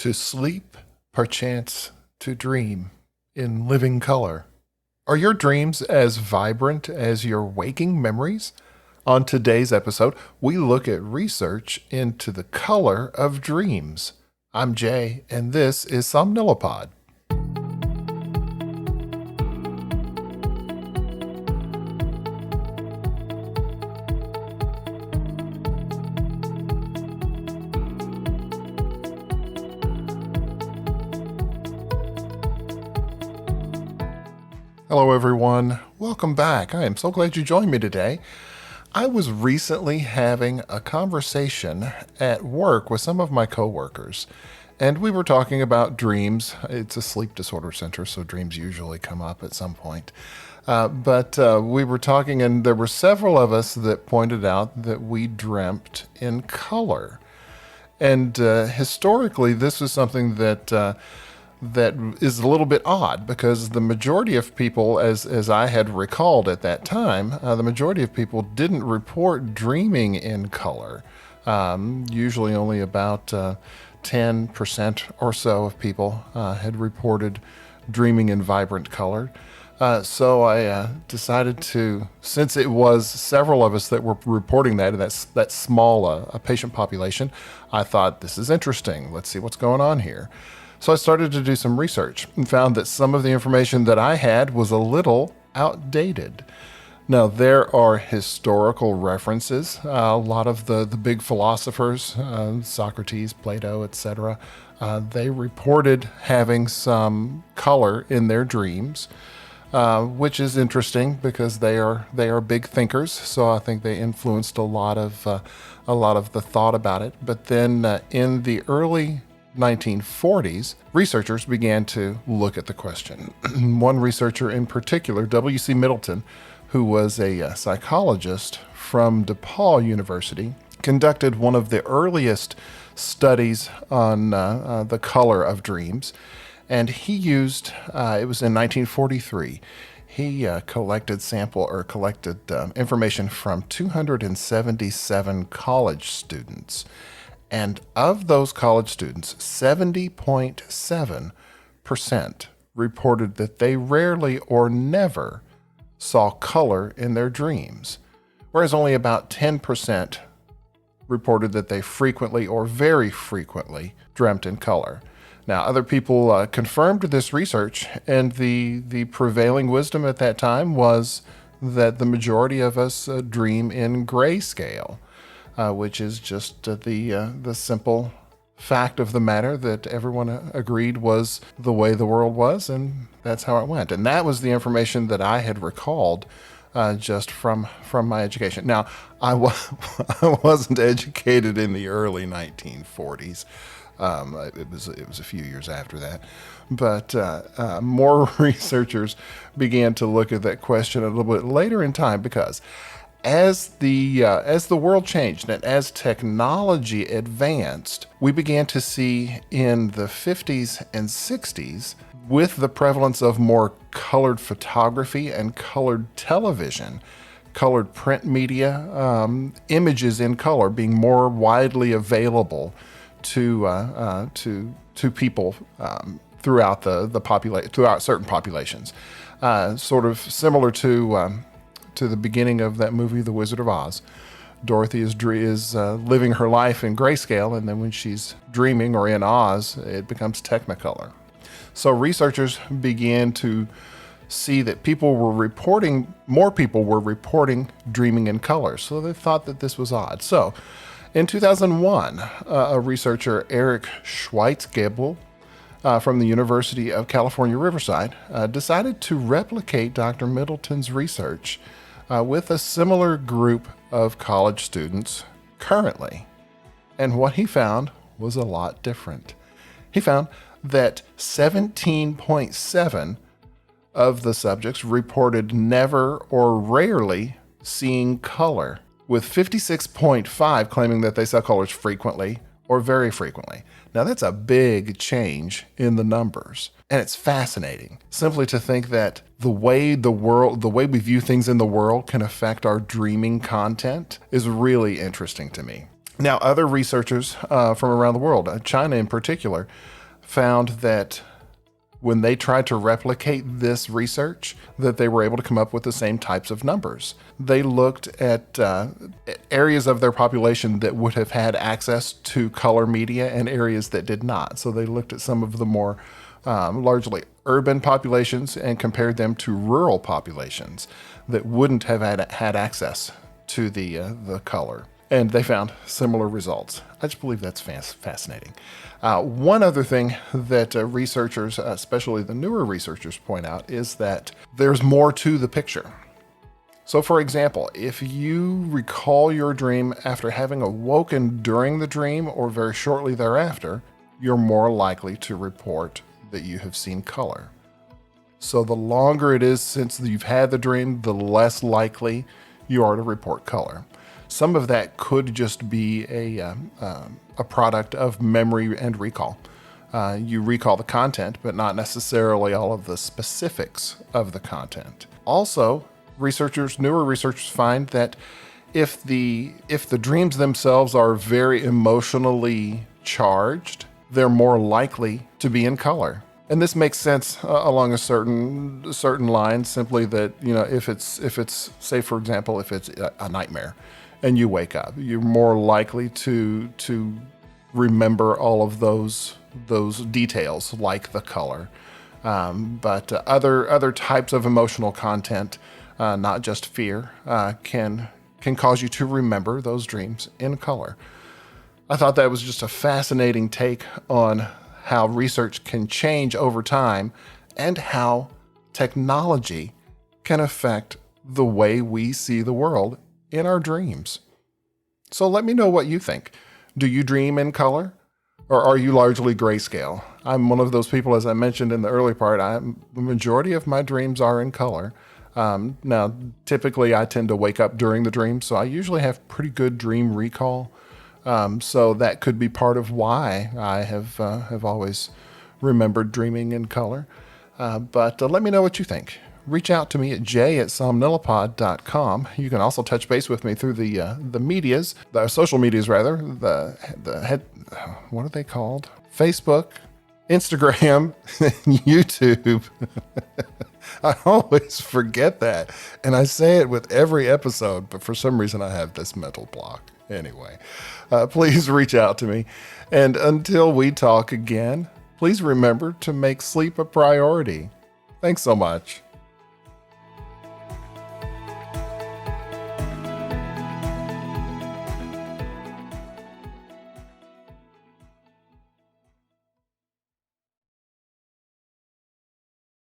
To sleep, perchance to dream in living color. Are your dreams as vibrant as your waking memories? On today's episode, we look at research into the color of dreams. I'm Jay, and this is Somnilopod. Hello, everyone. Welcome back. I am so glad you joined me today. I was recently having a conversation at work with some of my coworkers, and we were talking about dreams. It's a sleep disorder center, so dreams usually come up at some point. But we were talking, and there were several of us that pointed out that we dreamt in color. And historically, this was something that is a little bit odd because the majority of people, as I had recalled at that time, the majority of people didn't report dreaming in color. Usually only about 10% or so of people had reported dreaming in vibrant color. So I decided to, since it was several of us that were reporting that small a patient population, I thought, this is interesting. Let's see what's going on here. So I started to do some research and found that some of the information that I had was a little outdated. Now, there are historical references. A lot of the big philosophers, Socrates, Plato, etc., they reported having some color in their dreams, which is interesting because they are big thinkers. So I think they influenced a lot of the thought about it. But then in the early 1940s, researchers began to look at the question. One researcher in particular, W.C. Middleton, who was a psychologist from DePaul University, conducted one of the earliest studies on the color of dreams. And he used, it was in 1943, he collected information from 277 college students. And of those college students, 70.7% reported that they rarely or never saw color in their dreams, whereas only about 10% reported that they frequently or very frequently dreamt in color. Now, other people confirmed this research, and the prevailing wisdom at that time was that the majority of us dream in grayscale. Which is just the simple fact of the matter that everyone agreed was the way the world was, and that's how it went. And that was the information that I had recalled just from my education. Now, I wasn't educated in the early 1940s. It was a few years after that. But more researchers began to look at that question a little bit later in time because as the world changed and as technology advanced, we began to see in the 50s and 60s, with the prevalence of more colored photography and colored television, colored print media, images in color being more widely available to people throughout throughout certain populations, sort of similar to the beginning of that movie, The Wizard of Oz. Dorothy is living her life in grayscale, and then when she's dreaming or in Oz, it becomes Technicolor. So researchers began to see that more people were reporting dreaming in color. So they thought that this was odd. So in 2001, a researcher, Eric Schweizgebel, from the University of California, Riverside, decided to replicate Dr. Middleton's research with a similar group of college students currently. And what he found was a lot different. He found that 17.7 of the subjects reported never or rarely seeing color, with 56.5 claiming that they saw colors frequently or very frequently. Now that's a big change in the numbers. And it's fascinating simply to think that the way we view things in the world can affect our dreaming content is really interesting to me. Now, other researchers from around the world, China in particular, found that when they tried to replicate this research, that they were able to come up with the same types of numbers. They looked at areas of their population that would have had access to color media and areas that did not. So they looked at some of the more largely urban populations and compared them to rural populations that wouldn't have had access to the color. And they found similar results. I just believe that's fascinating. One other thing that researchers, especially the newer researchers, point out is that there's more to the picture. So, for example, if you recall your dream after having awoken during the dream or very shortly thereafter, you're more likely to report that you have seen color. So the longer it is since you've had the dream, the less likely you are to report color. Some of that could just be a product of memory and recall. You recall the content, but not necessarily all of the specifics of the content. Also, newer researchers find that if the dreams themselves are very emotionally charged, they're more likely to be in color. And this makes sense along a certain line, simply that, if it's say, for example, if it's a nightmare and you wake up, you're more likely to remember all of those details, like the color. But other types of emotional content, not just fear, can cause you to remember those dreams in color. I thought that was just a fascinating take on how research can change over time and how technology can affect the way we see the world in our dreams. So let me know what you think. Do you dream in color, or are you largely grayscale? I'm one of those people, as I mentioned in the early part, the majority of my dreams are in color. Now, typically I tend to wake up during the dream, so I usually have pretty good dream recall. So that could be part of why I have always remembered dreaming in color. But let me know what you think. Reach out to me at j@somnilopod.com. You can also touch base with me through the medias, the social medias rather. What are they called? Facebook, Instagram, YouTube. I always forget that, and I say it with every episode, but for some reason I have this mental block. Anyway, please reach out to me. And until we talk again, please remember to make sleep a priority. Thanks so much.